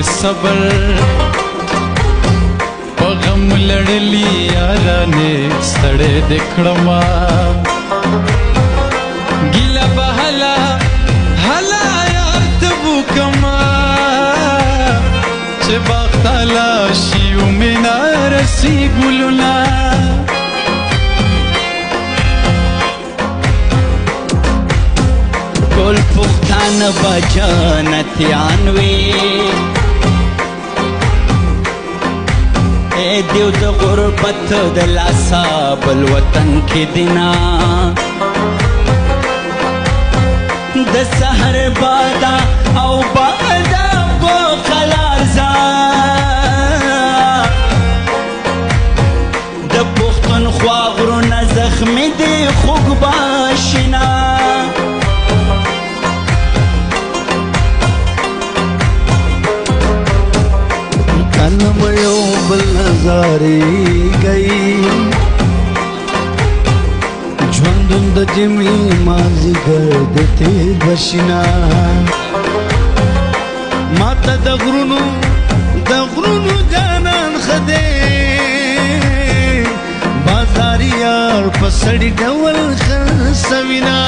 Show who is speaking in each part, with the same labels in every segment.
Speaker 1: صبر په غم لړلی یارانې ستړی دې کړما ګیله به هله هله یار ته وکما چې باغ ته لاشي ومینه رسي ګلونه
Speaker 2: ټول پښتانه به جنتیان وي دیو د غربت د لاسه بل وطن کې دینا د سحر بادا او بادا په خلارزا د پښتونخوا غرونه زخمي دي خوږ باشینا
Speaker 3: تنميو بالنظاري گئی ژوندون د جمی مازی ګرد تیر بشینا ماته د غرونو جانان خده بازار یار پسړی ډول خرسوینا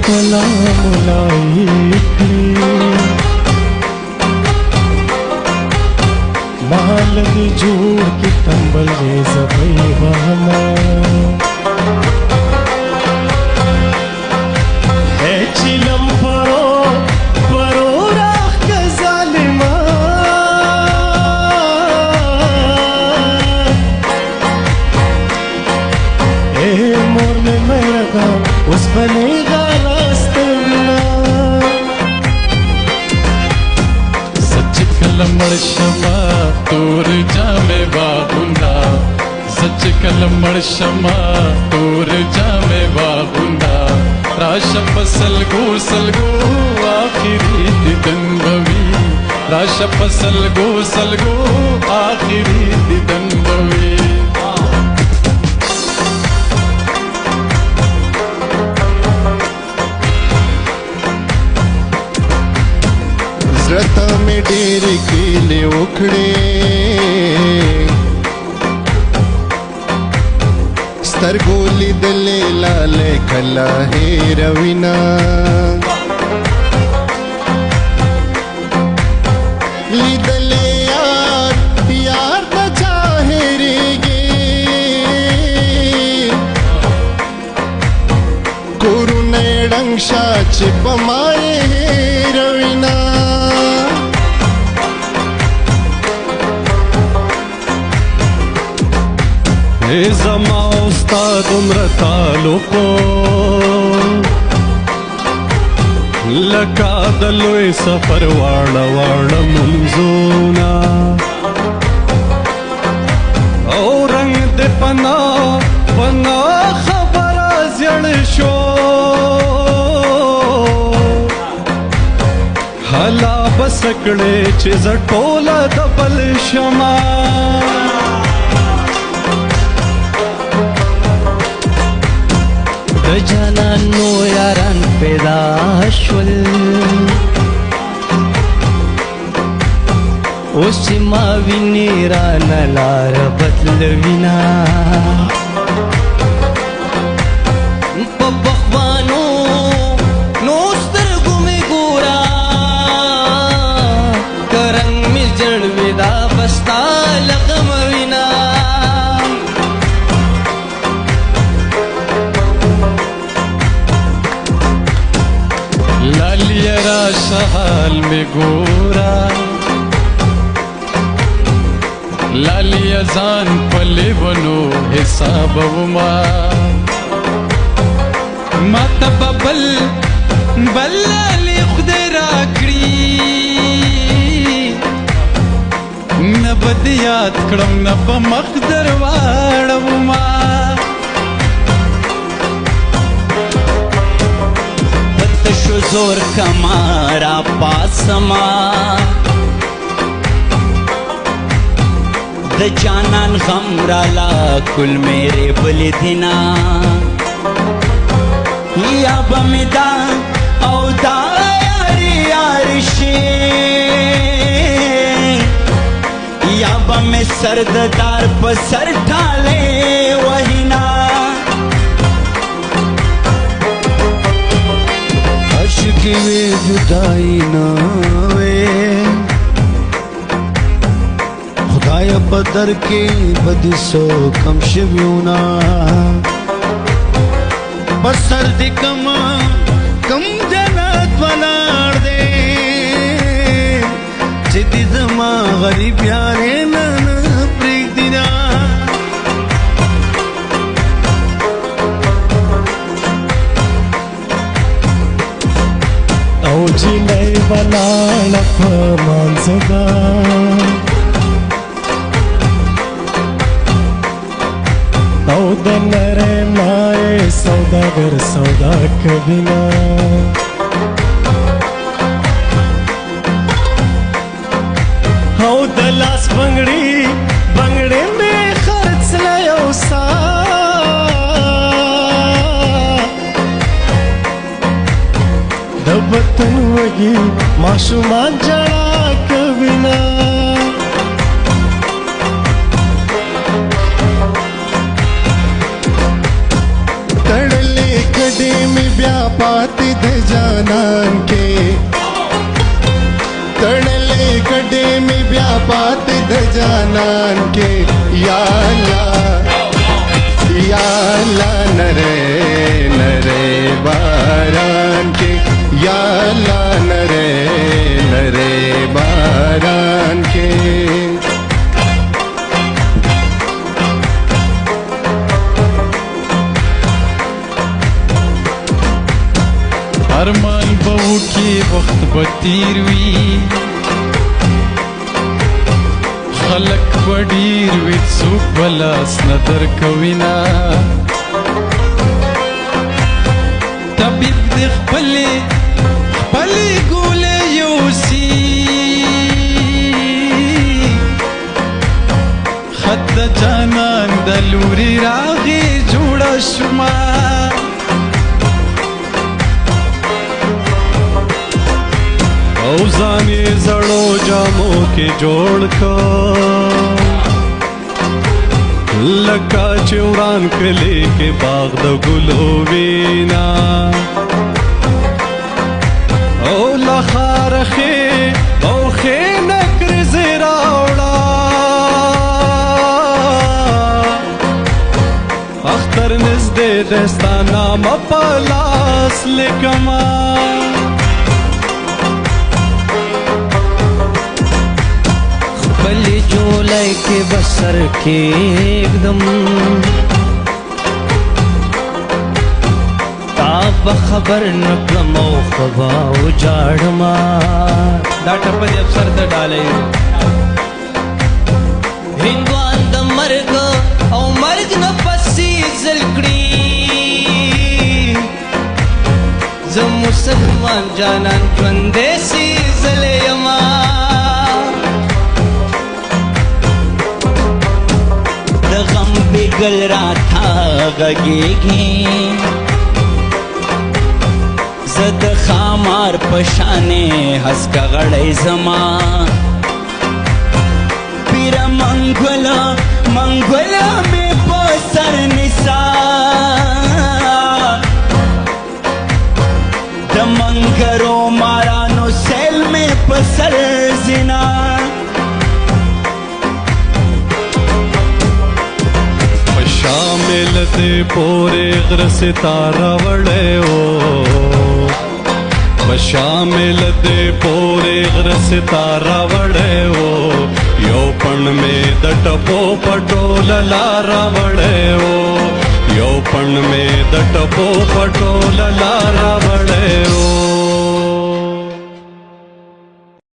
Speaker 3: کلا ملائی مالگی جوڑ کی تنبل دے زبئی بہما اے چلم پرو راخ کا ظالمہ اے مور میں رکھا اس بنے گا
Speaker 1: کلمړ شما تور جامې باغوندا سچ کلمړ شما تور جامې باغوندا راشه پسلګو سلګو آخري دیدن بوي راشه پسلګو سلګو آخري دیدن بوي
Speaker 3: زړه مې ډېر کیلې وکړې سترګو لیدلې لاله کله هېروینا لیدلې یار نه چا هېرېږي کورونه یې ړنګ شه چې په ما یې هېروینا
Speaker 1: زما استاد عمر تعلقو لکا دلوی سفر واړه واړه منځونه او رنگ د پنا خبره زیړ شو حالا بس کړې چې زه ټوله د بل شمه
Speaker 2: جانانو یاران پیدا شول اوس چې ما ویني رانه لار بدلوینا په بخوانو نو سترګو مې ګورا که رنګ مې جړوي دا بستا لغم وینا
Speaker 1: لالیه راشه حال می ګورا لالیه ځان په لیونو حسابوما ماته به بل لالی خدای راکړي نه به دې یاد کړم نه به مخ در واړوما
Speaker 2: شو زور کمارا پاسما د جانان غم رالا کل میرے بل دینا یا بمدا او دا یاری یاری شي یا بم سرددار په سر ټاله وهینا
Speaker 1: عشق وی جدائی نہ وے خدای بدر کے بدی سو کم شویونا بسر دی کم جنت ونار دے چیدی زما غریب یارے نن پریک دینا
Speaker 3: او جنۍ ولاړه په مانځه ده او د نرۍ مایې سوداګر سودا کوینه او د لاس بنګړي بنګړي مې خرڅله یو د وطن وږي ماشومان ژړا کوینه تړلې کډې مې بیا پاتې د جانان کې تړلې کډې مې بیا پاتې د جانان کې یا الله نرے نرے باران کے یا اللہ نرے نرے باران کے
Speaker 1: ارمان بہو کی وقت بتیر وی خلق بډیر وی څوک بلاس نظر کوینا طبیب د خپلې ګولې یوسي خط د جانان د لوري راغې جوړه شومه او ځان یې زړو جامو کې جوړ کړ لکه چې وران کلی کې باغ د ګلو وینا او له ښاره ښې او ښې نکریزې راوړه اختر نږدې دی ستا نامه په لاس لیکمه
Speaker 2: بلی جولائی کے بسر کے ایک دم تاب خبر نکلم او خبا اجاڑما
Speaker 1: دا ټپه دې افسر ته ډالۍ
Speaker 2: هندوان د مرګ او مرګ نه پسې زلکړي زه مسلمان جانان ژوندی سي زلی یما گل راتا غږیږي زد خامار پشانې هسکه غړی زما پیره منګوله مې په سر نسا د منګرو مارانو سیل مې په سر زنا
Speaker 1: شامل دے پورے غر ستارہ وڑے ہو شامل دے پورے غر ستارہ وڑے ہو یو پن میں دٹپو پٹول لارا وڑے ہو یو پن میں دٹپو پٹول لارا وڑے ہو